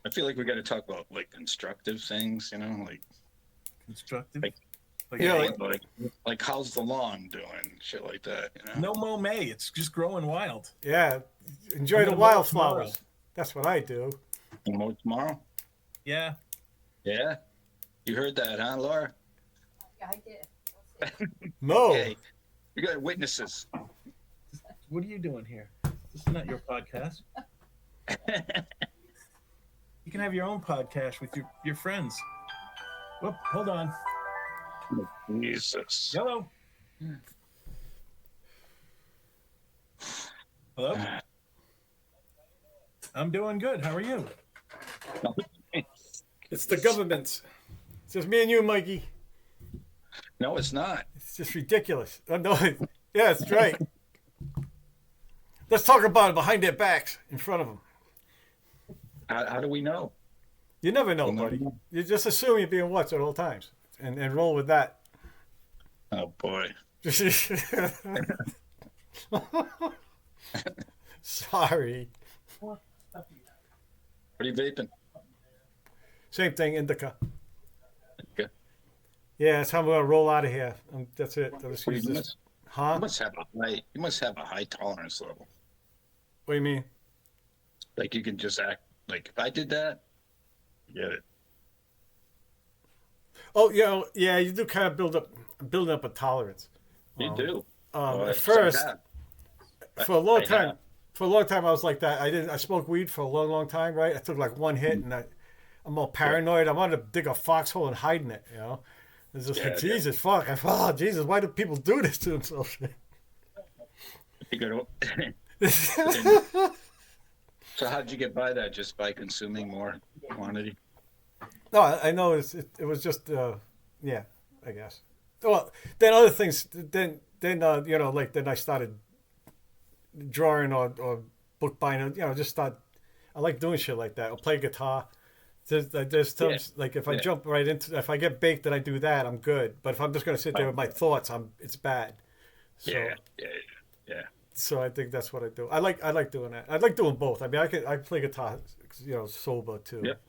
I feel like we gotta talk about like constructive things. You know, Constructive. Like- Like, Yeah, like how's the lawn doing? Shit like that. You know. no mow May. It's just growing wild. Yeah. Enjoy I'm the gonna mow it tomorrow. wildflowers. That's what I do. And more tomorrow. Yeah. Yeah. You heard that, huh, Laura? Yeah, I did. We'll see. Mo. Hey, you got witnesses. What are you doing here? This is not your podcast. You can have your own podcast with your friends. Whoop, hold on. Jesus. Hello. Hello. I'm doing good. How are you? It's the government. It's just me and you, Mikey. No, it's not. It's just ridiculous. No, yeah, that's right. Let's talk about it behind their backs, in front of them. How do we know? You never know, We'll never buddy. know. You just assume you're being watched at all times, and roll with that. Oh boy. Sorry. What are you vaping? Same thing, indica. Okay. Yeah, that's how I'm gonna roll out of here. That's it. I'll just You use this. must, Huh? you must have a high. You must have a high tolerance level. What do you mean? Like you can just act like if I did that, get it. Oh, yeah, you do kind of building up a tolerance. You do. At so first, I for a long I time, have. I was like that. I smoked weed for a long time, right? I took like one hit, and I'm all paranoid. I wanted to dig a foxhole and hide in it. It's just like, Yeah, Jesus, fuck. Jesus, why do people do this to themselves? You go to, so how'd you get by that? Just by consuming more quantity? No, I know it was just, yeah, I guess. Well, then other things, then then I started drawing or book buying, just start, I like doing shit like that. Or play guitar. There's times, like if I Yeah. jump right into, if I get baked and I do that, I'm good. But if I'm just going to sit there with my thoughts, it's bad. So, Yeah. so I think that's what I do. I like doing that. I like doing both. I mean, I play guitar, sober too. Yep.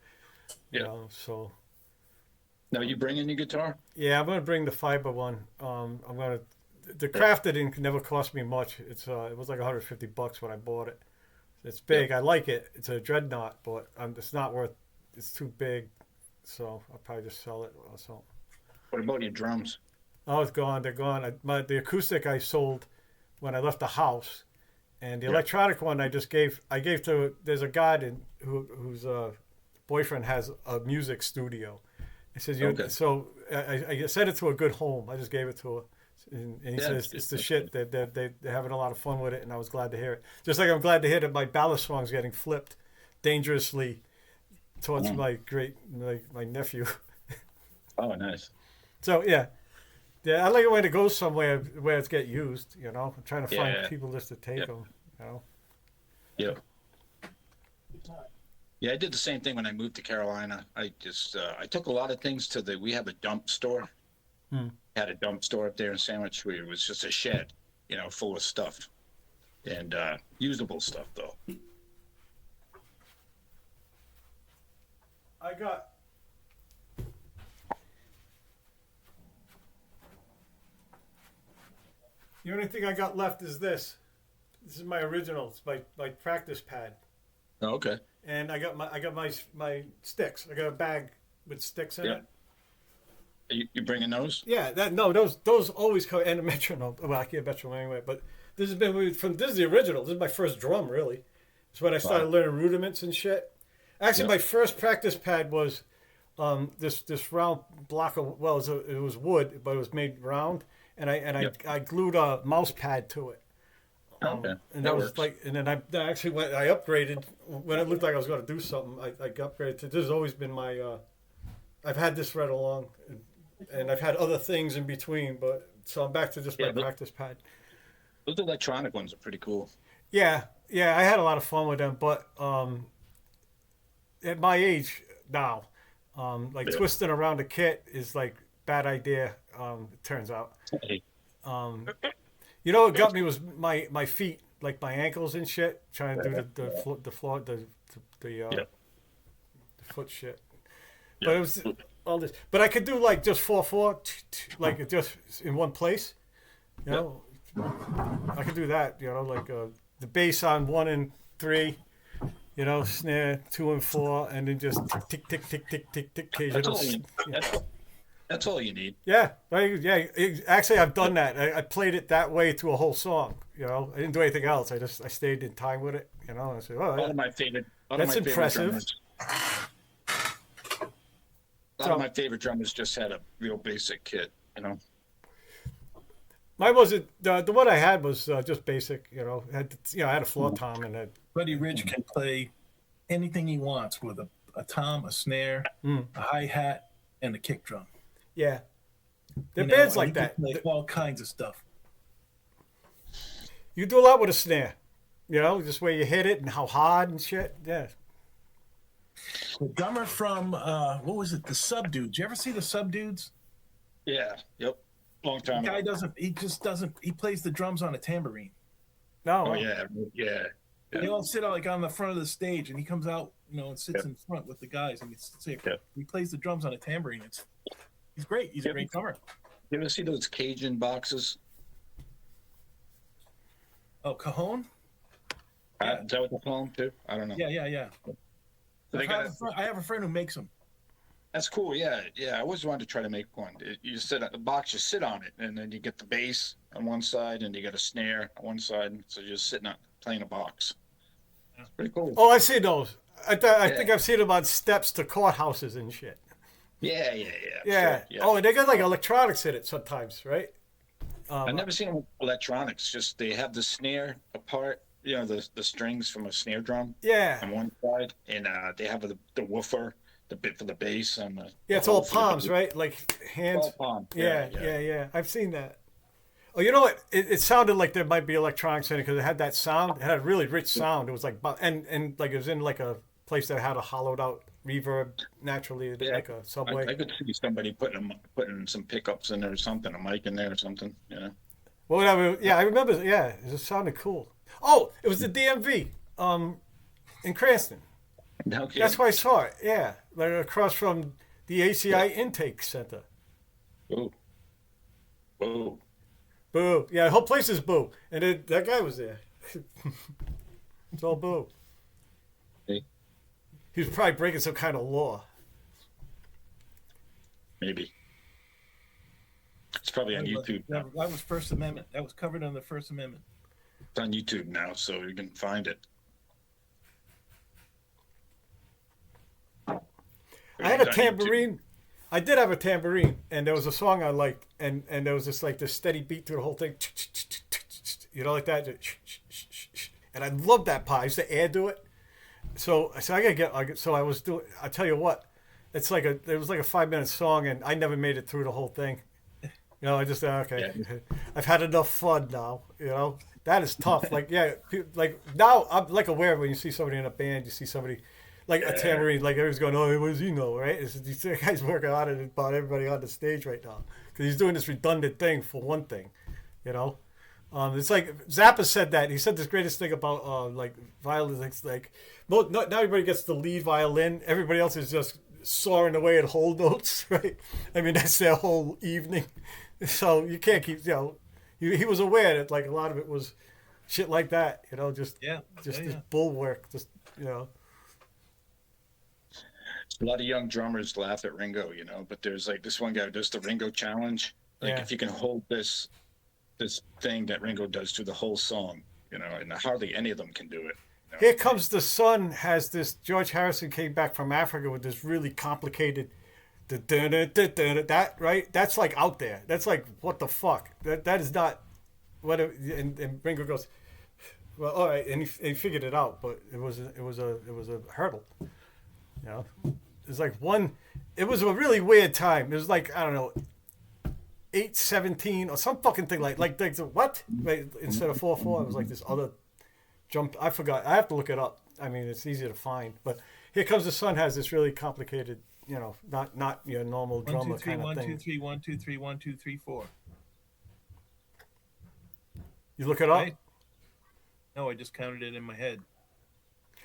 Yeah. So. Now you bring in your guitar? Yeah, I'm gonna bring the fiber one. The crafted never cost me much. It was like $150 when I bought it. It's big. I like it. It's a dreadnought, but it's not worth. It's too big, so I'll probably just sell it or something. What about your drums? Oh, it's gone. They're gone. The acoustic I sold when I left the house, and the electronic one I gave to. There's a guy whose boyfriend has a music studio. He says, Okay. so I sent it to a good home. I just gave it to her. And he says, it's the shit. They're having a lot of fun with it, and I was glad to hear it. Just like I'm glad to hear that my ballad song's getting flipped dangerously towards my nephew. Oh, nice. So, yeah. Yeah, I like it when it goes somewhere where it's get used, I'm trying to find Yeah. people just to take them, Yep. Yeah, I did the same thing when I moved to Carolina. I just I took a lot of things to we have a dump store. Had a dump store up there in Sandwich where it was just a shed, full of stuff and usable stuff though. I got. The only thing I got left is this. This is my original. It's my practice pad, Oh, okay. and I got my sticks. I got a bag with sticks in Yeah. it. You bringing those? Yeah, those always come, and a metronome. Well, I can't metronome anyway, but this is the original. This is my first drum, really. It's when I started learning rudiments and shit. Actually, my first practice pad was this round block of it was wood, but it was made round, and I glued a mouse pad to it. Okay. And that was works. like, and then I upgraded when it looked like I was going to do something. I upgraded to. This has always been my. I've had this right along, and I've had other things in between, but so I'm back to just my practice pad. Those electronic ones are pretty cool. Yeah, I had a lot of fun with them, but at my age now, twisting around a kit is like bad idea. It turns out. Hey, You know what got me was my feet, like my ankles and shit. Trying to do the floor Yep. the foot shit. Yep. But it was all this. But I could do like just 4/4, like it just in one place. You know, I could do that. You know, like the bass on 1 and 3. You know, snare 2 and 4, and then just tick tick tick tick tick tick tick. That's all Occasional. that's all you need. Yeah, actually, I've done that. I played it that way through a whole song. You know, I didn't do anything else. I stayed in time with it. You know, and I said, "Oh, One of my favorite. That's impressive. A lot of my favorite drummers just had a real basic kit. You know. mine wasn't the one I had was just basic. You know, I had a floor tom and a Buddy Rich can play anything he wants with a tom, a snare, a hi hat, and a kick drum. yeah. There are You know, bands and like he can that. play all kinds of stuff. You do a lot with a snare. You know, just where you hit it and how hard and shit. Yeah. The drummer from what was it? The Subdudes. You ever see the Subdudes? Yeah. Yep. Long The time. guy ago. doesn't. He just doesn't. He plays the drums on a tambourine. No. Oh yeah. Yeah. They all sit like on the front of the stage, and he comes out, you know, and sits in front with the guys, and he plays the drums on a tambourine. He's great. He's a great drummer. You ever see those Cajun boxes? Oh, Cajon? Is that what they call them too? I don't know. Yeah. So they got, I have a friend who makes them. that's cool. Yeah. I always wanted to try to make one. You sit on the box, you sit on it, and then you get the bass on one side, and you got a snare on one side. So you're just sitting on playing a box. It's pretty cool. Oh, I see those. I think I've seen them on steps to courthouses and shit. Yeah. Yeah. Sure, yeah. Oh, and they got like electronics in it sometimes, right? I've never seen them with electronics. Just they have the snare apart. You know, the strings from a snare drum Yeah. on one side, and they have the woofer, the bit for the bass, and the Yeah, it's the all hole for the palms, bass. right? Like hands. All palm. Yeah. I've seen that. Oh, you know what? It sounded like there might be electronics in it because it had that sound. It had a really rich sound. It was like, and like it was in like a place that had a hollowed out reverb naturally, like a subway. I could see somebody putting some pickups in there or something, a mic in there or something. You know. Well, whatever. Yeah, I remember. Yeah, it just sounded cool. Oh, it was the DMV, in Cranston. Okay. That's where I saw it. Yeah, like across from the ACI intake center. Ooh. Ooh. Boo. Yeah, the whole place is boo. And that guy was there. It's all boo. Hey, He was probably breaking some kind of law. maybe. It's probably on YouTube now. That was First Amendment. That was covered under the First Amendment. It's on YouTube now, so you can find it. I had a It's on YouTube. tambourine. I did have a tambourine, and there was a song I liked, and there was this like this steady beat through the whole thing, you know, like that. And I loved that part. I used to add to it. So I said I gotta get. So I was doing. I tell you what, it was like a 5-minute song, and I never made it through the whole thing. You know, I just okay. Yeah. I've had enough fun now. You know, that is tough. Like like now I'm like aware when you see somebody in a band, you see somebody. Like a tambourine, like everyone's going, oh, what does he know, right? These guys working on it about everybody on the stage right now because he's doing this redundant thing for one thing, you know. It's like Zappa said that he said this greatest thing about like violin, like not everybody gets the lead violin, everybody else is just soaring away at whole notes, right? I mean that's their whole evening, so you can't keep, you know. He was aware that like a lot of it was shit like that, you know, just this bull work, just you know. A lot of young drummers laugh at Ringo, you know, but there's like this one guy who does the Ringo challenge. Like Yeah. if you can hold this thing that Ringo does through the whole song, you know, and hardly any of them can do it. You know? Here Comes the Sun has this. George Harrison came back from Africa with this really complicated, that right. That's like out there. That's like what the fuck. That is not what. And Ringo goes, well, all right, and he figured it out, but it was a hurdle. You know, it's like one. It was a really weird time. It was like I don't know. 8/17 or some fucking thing like what? Wait, instead of 4/4, it was like this other jump. I forgot. I have to look it up. I mean, it's easy to find. But Here Comes the Sun has this really complicated not your normal 1, 2, drummer 3, kind of 1, 2, thing. 3, 1, 2, 3, 1, 2, 3, 4. You look it up. Right? No, I just counted it in my head.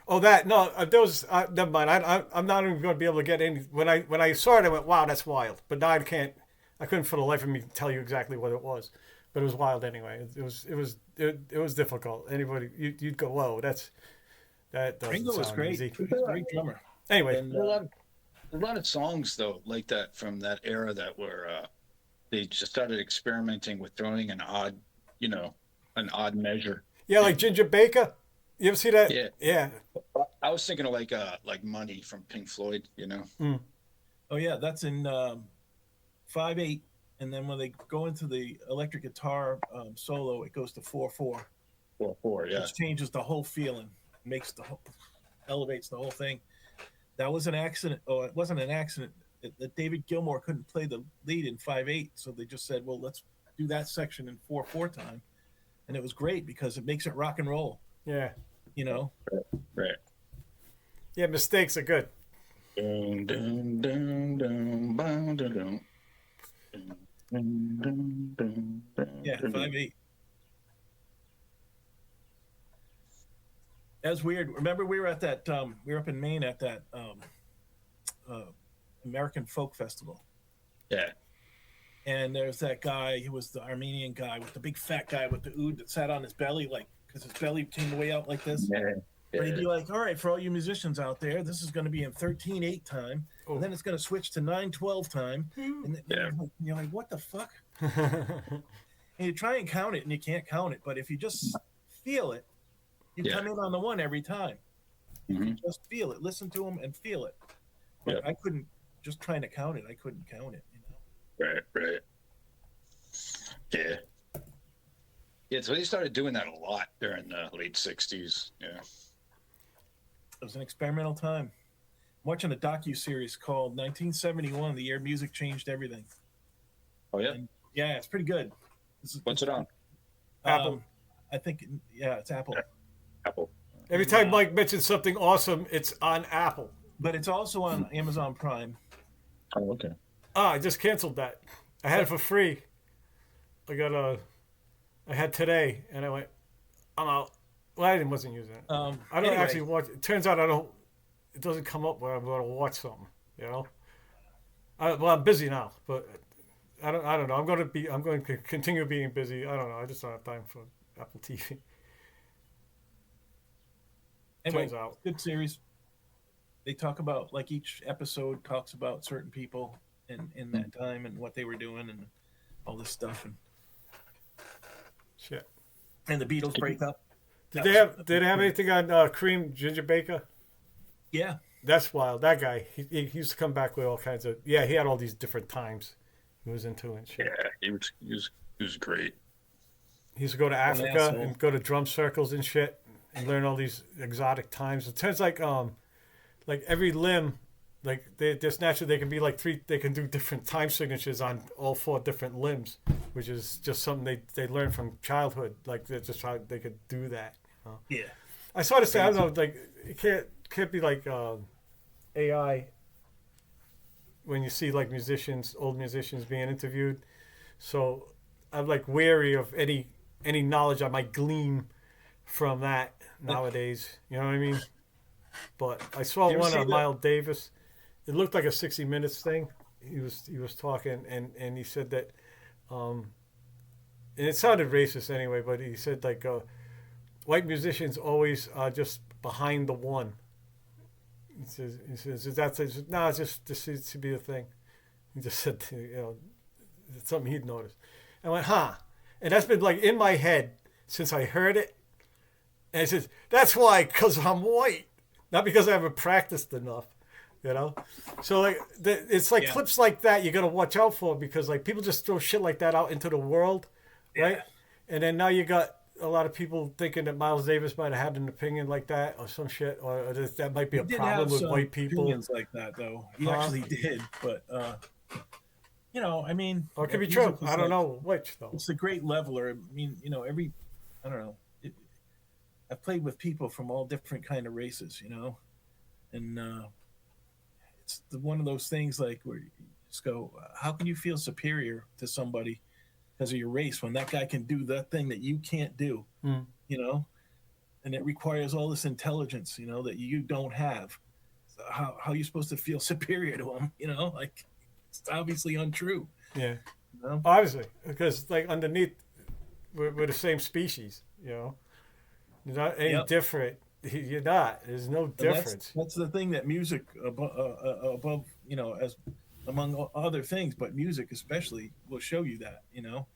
Oh, that no, there was never mind. I'm not even going to be able to get any. When I saw it, I went, "Wow, that's wild." But now I can't. I couldn't for the life of me tell you exactly what it was. But it was wild anyway. It was difficult. Anybody, you'd go, "Whoa, that doesn't Ringo was sound great. easy." He was a great drummer. Anyway, And A lot of songs though, like that from that era that were they just started experimenting with throwing an odd measure. yeah, like Ginger Baker. You ever see that? Yeah. Yeah. I was thinking of like Money from Pink Floyd, oh yeah, that's in 5/8, and then when they go into the electric guitar solo, it goes to 4/4, 4/4, yeah. which changes the whole feeling, makes the whole, elevates the whole thing. That was an accident. Oh, it wasn't an accident. That David Gilmour couldn't play the lead in 5/8, so they just said, "Well, let's do that section in 4/4 time," and it was great because it makes it rock and roll. Yeah. You know, Right. Yeah. Mistakes are good. Dun, dun, dun, dun, dun, dun, dun. Dun, dun, dun, dun, yeah, dun, dun. 5/8. That's weird. Remember, we were at that. We were up in Maine at that American Folk Festival, Yeah. and there's that guy. He was the Armenian guy with the big fat guy with the oud that sat on his belly, like because his belly came way out like this. Yeah. But he'd be like, "All right, for all you musicians out there, this is going to be in 13/8 time, Oh. and then it's going to switch to 9/12 time." And then, Yeah. you're like, "What the fuck?" And you try and count it, and you can't count it. But if you just feel it, you Yeah. come in on the one every time. Mhm. Just feel it, listen to them, and feel it. But Yeah. I couldn't. Just trying to count it, I couldn't count it. Right. Yeah. Yeah, so they started doing that a lot during the late 60s. Yeah. It was an experimental time. I'm watching a docu-series called 1971, the year music changed everything. Oh, yeah? And, yeah, it's pretty good. What's it on? Apple. I think, yeah, it's Apple. Apple. Every time Mike mentions something awesome, it's on Apple. But it's also on Amazon Prime. Oh, okay. I just canceled that. I had it for free. I had today, and I went, I'm out. Well, I wasn't using it. I don't Anyway. actually watch. It turns out it doesn't come up where I'm going to watch something. I'm busy now, but I don't know. I'm going to continue being busy. I don't know. I just don't have time for Apple TV. Anyway, Turns out. good series. They talk about, like, each episode talks about certain people in that time and what they were doing and all this stuff. Shit. And the Beatles break up. Did they have anything on Cream Ginger Baker? Yeah. That's wild. That guy, he used to come back with all kinds of. Yeah, he had all these different times he was into and shit. Yeah, he was great. He used to go to Africa asshole. and go to drum circles and shit and learn all these exotic times. It turns like every limb, like they just naturally they can be like they can do different time signatures on all 4 different limbs, which is just something they learn from childhood. Like they're just how they could do that. Yeah. I sort of say I don't know, like it can't be like AI when you see like old musicians being interviewed. So I'm like wary of any knowledge I might glean from that nowadays. You know what I mean? But I saw You ever one see on the- Miles Davis. It looked like a 60 Minutes thing. He was talking and he said that, and it sounded racist anyway. But he said like white musicians always are just behind the one. He says no, it's just this seems to be a thing. He just said it's something he'd noticed. I went, huh? And that's been like in my head since I heard it. And he says, that's why, because I'm white. Not because I haven't practiced enough, So like, it's like Yeah. clips like that you got to watch out for because like people just throw shit like that out into the world, right? Yeah. And then now you got a lot of people thinking that Miles Davis might have had an opinion like that or some shit, or that might be a He did problem have with some white people. opinions like that, though. He Huh? actually did, but I mean, Or it could be music true. is I don't like- know which though. It's a great leveler. I mean, I don't know. I've played with people from all different kind of races, and one of those things like where you just go, how can you feel superior to somebody because of your race when that guy can do that thing that you can't do? Mm. You know, and it requires all this intelligence, you know, that you don't have. So how are you supposed to feel superior to him? You know, like it's obviously untrue. Yeah. You know? Obviously, because like underneath, we're the same species. You know, you're not any Yep. different. You're not. There's no And difference. that's the thing that music above, you know, as among other things, but music especially will show you that, you know.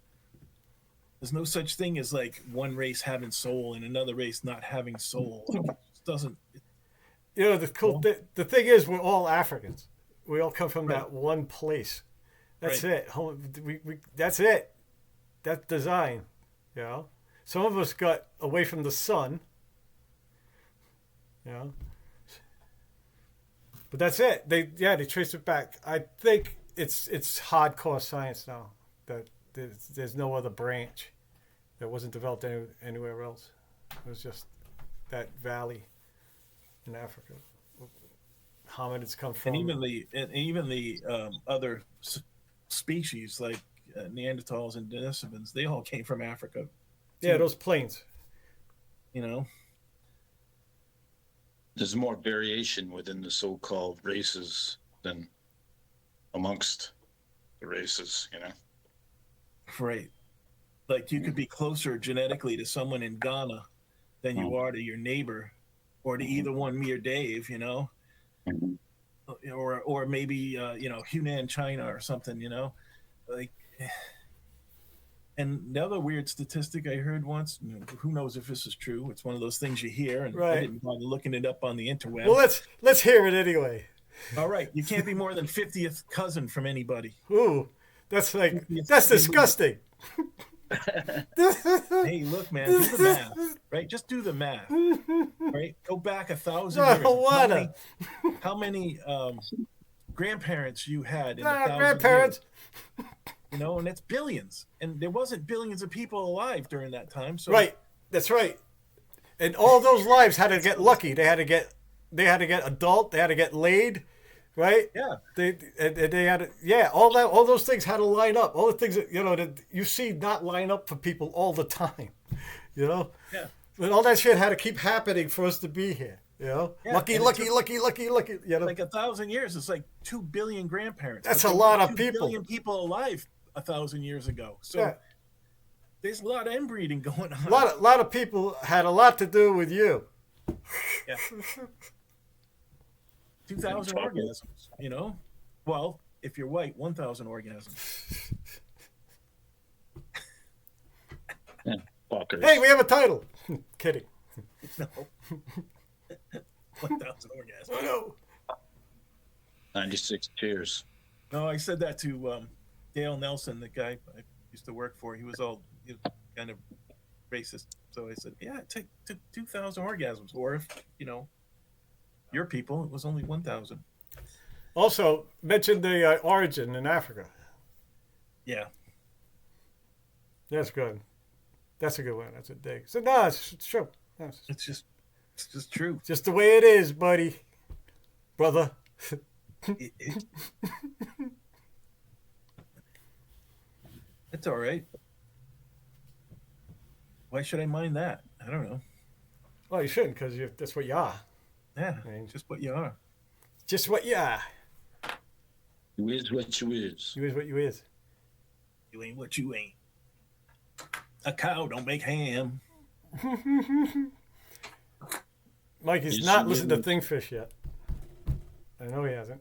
There's no such thing as like one race having soul and another race not having soul. Like, it just doesn't. You know, the cool the thing is, we're all Africans. We all come from that one place. That's it. That's it. That's design. You know, some of us got away from the sun. You know, but that's it. They trace it back. I think it's hardcore science now. That there's no other branch that wasn't developed anywhere else. It was just that valley in Africa. Hominids come from. And even the other species like Neanderthals and Denisovans, they all came from Africa. Yeah, those plains. You know, There's more variation within the so-called races than amongst the races, you know. right? Like you could be closer genetically to someone in Ghana than you are to your neighbor, or to either one, me or Dave. You know, or maybe you know, Hunan, China, or something. You know, like. And the other weird statistic I heard once, you know, who knows if this is true? It's one of those things you hear, and I didn't bother looking it up on the interweb. Well, let's hear it anyway. All right, you can't be more than 50th cousin from anybody. Ooh, that's disgusting. Hey, look, man, do the math, right? Just do the math, right? Go back 1,000 years. How many grandparents you had in 1,000 grandparents. years? You know, and it's billions, and there wasn't billions of people alive during that time. So right, that's right. And all those lives had to get lucky. They had to get adult. They had to get laid, right? Yeah. They had to, all those things had to line up. All the things that that you see not line up for people all the time, you know. Yeah. But all that shit had to keep happening for us to be here. You know, Yeah, lucky. You know, like 1,000 years. It's like 2 billion grandparents. That's But a there lot were of 2 people. billion people alive 1,000 years ago. So there's a lot of inbreeding going on. A lot of people had a lot to do with you. Yeah. 2,000 orgasms. You know, well, if you're white, 1,000 orgasms. Yeah, fuckers. Hey, we have a title. Kidding. No. 1,000 orgasms. Oh, no. 96 cheers. No, I said that to Dale Nelson, the guy I used to work for. He was kind of racist. So I said, yeah, it took 2,000 orgasms. Or if, you know, your people, it was only 1,000. Also, mention the origin in Africa. Yeah. That's good. That's a good one. That's a dig. So, no, it's true. No, It's just true. just the way it is, buddy. Brother. It's all right. Why should I mind that? I don't know. Well, you shouldn't, because that's what you are. Yeah, Right. just what you are. Just what you are. You is what you is. You is what you is. You ain't what you ain't. A cow don't make ham. Mikey's Yes, not you listened to is. Thingfish yet. I know he hasn't.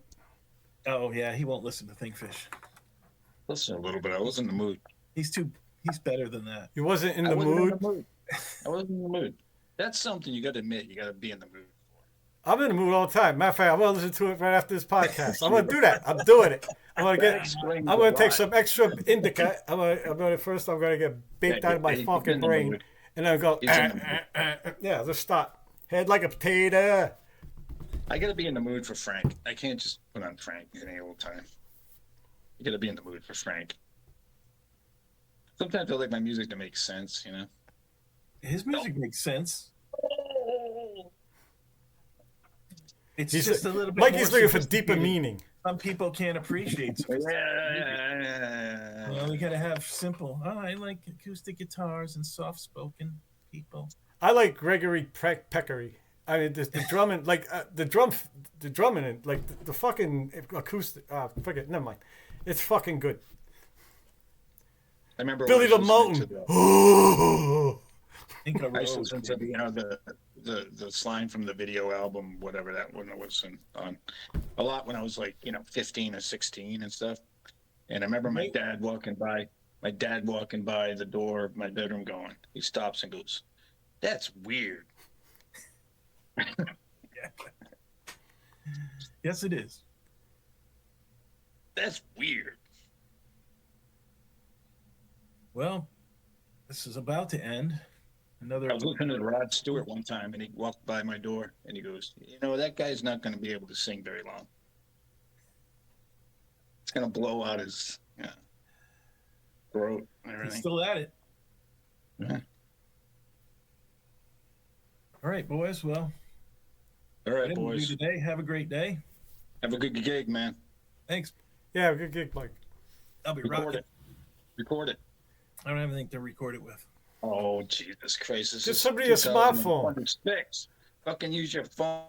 Oh yeah, he won't listen to Thingfish. Listen a little bit. I was in the mood. He's better than that. He wasn't in I the wasn't in mood. the mood. I wasn't in the mood. That's something you got to admit. You got to be in the mood. I'm in the mood all the time. Matter of fact, I'm gonna listen to it right after this podcast. I'm gonna do that. I'm doing it. I'm gonna take some extra indica. I'm gonna get baked out of my fucking brain, and then go. Yeah, just stop. Head like a potato. I got to be in the mood for Frank. I can't just put on Frank any old time. You got to be in the mood for Frank. Sometimes I like my music to make sense, you know. His music makes sense. It's He's just a little bit. Mikey's more looking for deeper sophisticated. meaning. Some people can't appreciate. Yeah. Well, we gotta have simple. Oh, I like acoustic guitars and soft-spoken people. I like Gregory Peccary. I mean, the drumming, like the drumming, and like the fucking acoustic. Forget, never mind. It's fucking good. I remember Billy when I the was Mountain. listening to I think I I used to rose, listen to maybe. the line from the video album, whatever that one was, on a lot when I was like 15 or 16 and stuff. And I remember my dad walking by the door of my bedroom, going, he stops and goes, "That's weird." Yes, it is. That's weird. Well, this is about to end. Another. I was listening to Rod Stewart one time, and he walked by my door, and he goes, that guy's not going to be able to sing very long. It's going to blow out his throat and He's everything. still at it. Yeah. All right, boys. Well, All right, whatever we boys. do today, have a great day. Have a good gig, man. Thanks. Yeah, good gig, Mike. I'll be Record rocking. it. Record it. I don't have anything to record it with. Oh, Jesus Christ. This Get is somebody a smartphone. 2026. Fucking use your phone.